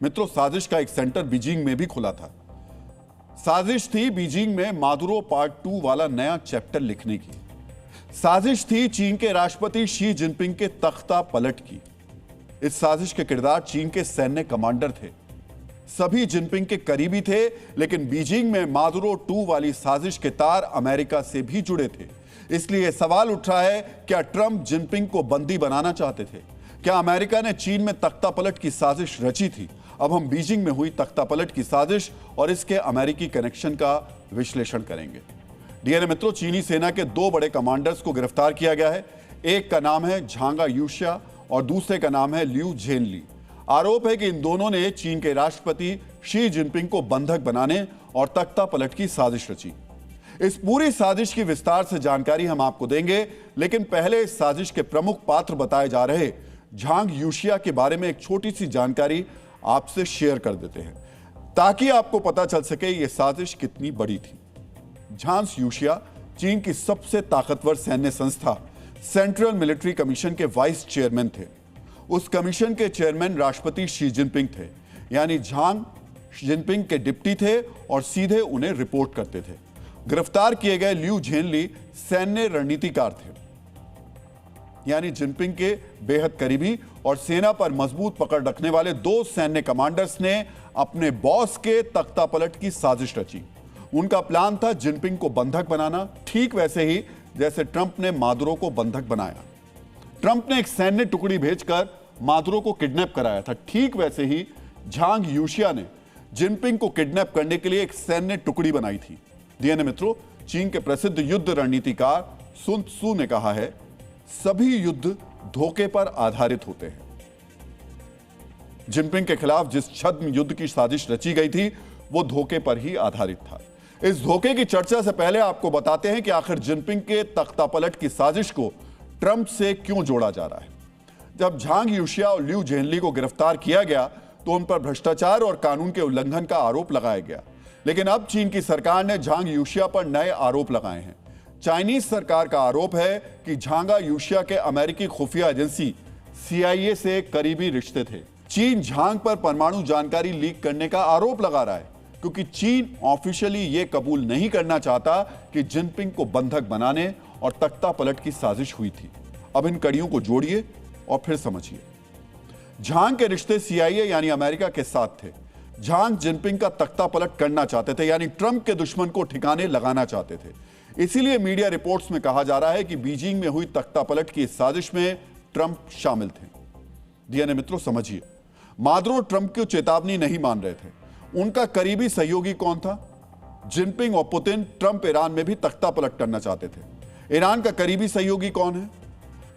मित्रों, साजिश का एक सेंटर बीजिंग में भी खुला था। साजिश थी बीजिंग में मादुरो पार्ट 2 वाला नया चैप्टर लिखने की। साजिश थी चीन के राष्ट्रपति शी जिनपिंग के तख्ता पलट की। इस साजिश के किरदार चीन के सैन्य कमांडर थे। सभी जिनपिंग के करीबी थे, लेकिन बीजिंग में मादुरो 2 वाली साजिश के तार अमेरिका से भी जुड़े थे। इसलिए सवाल उठ रहा है, क्या ट्रंप जिनपिंग को बंदी बनाना चाहते थे? क्या अमेरिका ने चीन में तख्ता पलट की साजिश रची थी? अब हम बीजिंग में हुई तख्ता पलट की साजिश और इसके अमेरिकी कनेक्शन का विश्लेषण करेंगे। डीएनए मित्रों, चीनी सेना के 2 बड़े कमांडर्स को गिरफ्तार किया गया है। एक का नाम है झांगा यूशिया और दूसरे का नाम है लियू झेनली। आरोप है कि इन दोनों ने चीन के राष्ट्रपति शी जिनपिंग को बंधक बनाने और तख्ता पलट की साजिश रची। इस पूरी साजिश की विस्तार से जानकारी हम आपको देंगे, लेकिन पहले इस साजिश के प्रमुख पात्र बताए जा रहे झांग यूशिया के बारे में एक छोटी सी जानकारी आपसे शेयर कर देते हैं, ताकि आपको पता चल सके यह साजिश कितनी बड़ी थी। झांग यूशिया चीन की सबसे ताकतवर सैन्य संस्था सेंट्रल मिलिट्री कमीशन के वाइस चेयरमैन थे। उस कमीशन के चेयरमैन राष्ट्रपति शी जिनपिंग थे, यानी झांग जिनपिंग के डिप्टी थे और सीधे उन्हें रिपोर्ट करते थे। गिरफ्तार किए गए लियू झेनली सैन्य रणनीतिकार थे, यानी जिनपिंग के बेहद करीबी और सेना पर मजबूत पकड़ रखने वाले 2 सैन्य कमांडर्स ने अपने बॉस के तख्ता पलट की साजिश रची। उनका प्लान था जिनपिंग को बंधक बनाना, ठीक वैसे ही जैसे ट्रंप ने मादुरो को बंधक बनाया। ट्रंप ने एक सैन्य टुकड़ी भेजकर मादुरो को किडनैप कराया था, ठीक वैसे ही झांग यूशिया ने जिनपिंग को किडनैप करने के लिए एक सैन्य टुकड़ी बनाई थी। डीएनए मित्रों, चीन के प्रसिद्ध युद्ध रणनीतिकार सुन त्सू ने कहा है, सभी युद्ध धोखे पर आधारित होते हैं। जिनपिंग के खिलाफ जिस छद्म युद्ध की साजिश रची गई थी, वो धोखे पर ही आधारित था। इस धोखे की चर्चा से पहले आपको बताते हैं कि आखिर जिनपिंग के तख्तापलट की साजिश को ट्रंप से क्यों जोड़ा जा रहा है। जब झांग यूशिया और लियू झेनली को गिरफ्तार किया गया तो उन पर भ्रष्टाचार और कानून के उल्लंघन का आरोप लगाया गया, लेकिन अब चीन की सरकार ने झांग यूशिया पर नए आरोप लगाए हैं। चाइनीज सरकार का आरोप है कि झांगा यूशिया के अमेरिकी खुफिया एजेंसी CIA से करीबी रिश्ते थे। चीन झांग पर परमाणु जानकारी लीक करने का आरोप लगा रहा है, क्योंकि चीन ऑफिशियली यह कबूल नहीं करना चाहता कि जिनपिंग को बंधक बनाने और तख्ता पलट की साजिश हुई थी। अब इन कड़ियों को जोड़िए और फिर समझिए। झांग के रिश्ते CIA यानी अमेरिका के साथ थे। झांग जिनपिंग का तख्ता पलट करना चाहते थे, यानी ट्रंप के दुश्मन को ठिकाने लगाना चाहते थे। इसीलिए मीडिया रिपोर्ट्स में कहा जा रहा है कि बीजिंग में हुई तख्ता पलट की इस साजिश में ट्रंप शामिल थे। डीएनए मित्रों, समझिए, मादुरो ट्रंप की चेतावनी नहीं मान रहे थे। उनका करीबी सहयोगी कौन था? जिनपिंग और पुतिन। ट्रंप ईरान में भी तख्ता पलट करना चाहते थे। ईरान का करीबी सहयोगी कौन है?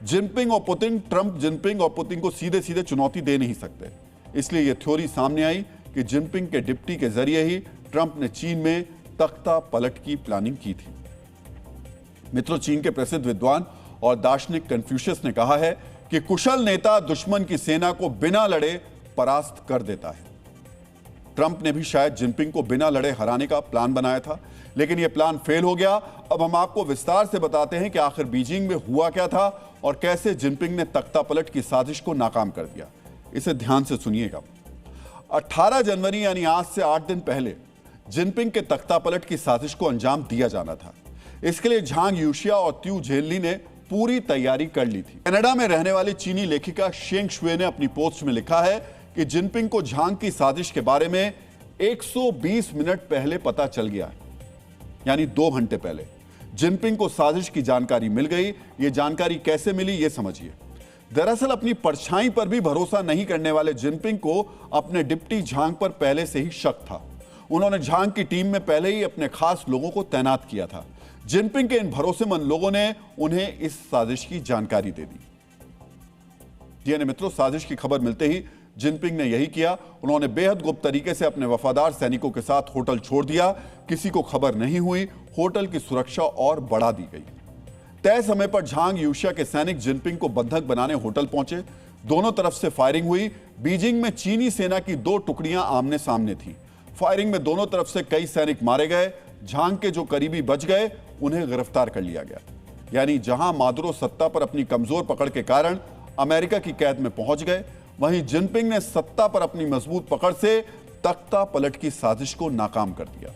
जिनपिंग और पुतिन। ट्रंप जिनपिंग और पुतिन को सीधे सीधे चुनौती दे नहीं सकते, इसलिए यह थ्योरी सामने आई कि जिनपिंग के डिप्टी के जरिए ही ट्रंप ने चीन में तख्ता पलट की प्लानिंग की थी। मित्रों, चीन के प्रसिद्ध विद्वान और दार्शनिक कन्फ्यूशियस ने कहा है कि कुशल नेता दुश्मन की सेना को बिना लड़े परास्त कर देता है। ट्रंप ने भी शायद जिनपिंग को बिना लड़े हराने का प्लान बनाया था, लेकिन यह प्लान फेल हो गया। अब हम आपको विस्तार से बताते हैं कि आखिर बीजिंग में हुआ क्या था और कैसे जिनपिंग ने तख्ता पलट की साजिश को नाकाम कर दिया। इसे ध्यान से सुनिएगा। 18 जनवरी यानी आज से 8 दिन पहले जिनपिंग के तख्ता पलट की साजिश को अंजाम दिया जाना था। इसके लिए झांग यूशिया और लियू झेनली ने पूरी तैयारी कर ली थी। कनाडा में रहने वाली चीनी लेखिका शेंग शुए ने अपनी पोस्ट में लिखा है कि जिनपिंग को झांग की साजिश के बारे में 120 मिनट पहले पता चल गया, यानी 2 घंटे पहले जिनपिंग को साजिश की जानकारी मिल गई। यह जानकारी कैसे मिली, यह समझिए। दरअसल अपनी परछाई पर भी भरोसा नहीं करने वाले जिनपिंग को अपने डिप्टी झांग पर पहले से ही शक था। उन्होंने झांग की टीम में पहले ही अपने खास लोगों को तैनात किया था। जिनपिंग के इन भरोसेमंद लोगों ने उन्हें इस साजिश की जानकारी दे दी। डीएनए मित्रों, साजिश की खबर मिलते ही जिनपिंग ने यही किया। उन्होंने बेहद गुप्त तरीके से अपने वफादार सैनिकों के साथ होटल छोड़ दिया। किसी को खबर नहीं हुई। होटल की सुरक्षा और बढ़ा दी गई। तय समय पर झांग यूशिया के सैनिक जिनपिंग को बंधक बनाने होटल पहुंचे। दोनों तरफ से फायरिंग हुई। बीजिंग में चीनी सेना की 2 टुकड़ियां आमने सामने थी। फायरिंग में दोनों तरफ से कई सैनिक मारे गए। झांग के जो करीबी बच गए उन्हें गिरफ्तार कर लिया गया। यानी जहां मादुरो सत्ता पर अपनी कमजोर पकड़ के कारण अमेरिका की कैद में पहुंच गए, वहीं जिनपिंग ने सत्ता पर अपनी मजबूत पकड़ से तख्ता पलट की साजिश को नाकाम कर दिया।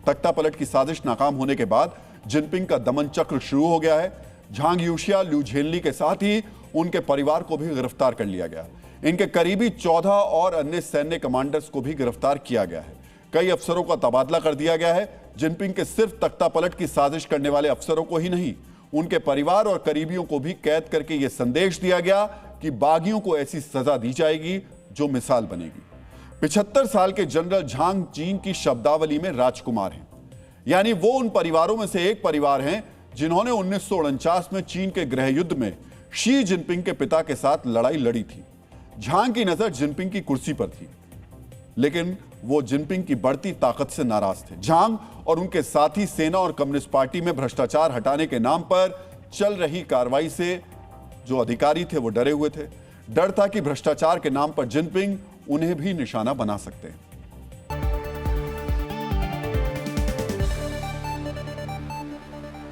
तख्ता पलट की साजिश नाकाम होने के बाद जिनपिंग का दमन चक्र शुरू हो गया है। झांग यूशिया, लू झेनली के साथ ही उनके परिवार को भी गिरफ्तार कर लिया गया। इनके करीबी 14 और अन्य सैन्य कमांडर्स को भी गिरफ्तार किया गया है। कई अफसरों का तबादला कर दिया गया है। जिनपिंग के सिर्फ तख्ता पलट की साजिश करने वाले अफसरों को ही नहीं, उनके परिवार और करीबियों को भी कैद करके यह संदेश दिया गया कि बागियों को ऐसी सजा दी जाएगी जो मिसाल बनेगी। 75 साल के जनरल झांग चीन की शब्दावली में राजकुमार हैं, यानी वो उन परिवारों में से एक परिवार हैं जिन्होंने 1949 में चीन के गृह युद्ध में शी जिनपिंग के पिता के साथ लड़ाई लड़ी थी। झांग की नजर जिनपिंग की कुर्सी पर थी, लेकिन वो जिनपिंग की बढ़ती ताकत से नाराज थे। झांग और उनके साथी सेना और कम्युनिस्ट पार्टी में भ्रष्टाचार हटाने के नाम पर चल रही कार्रवाई से जो अधिकारी थे वो डरे हुए थे। डर था कि भ्रष्टाचार के नाम पर जिनपिंग उन्हें भी निशाना बना सकते हैं।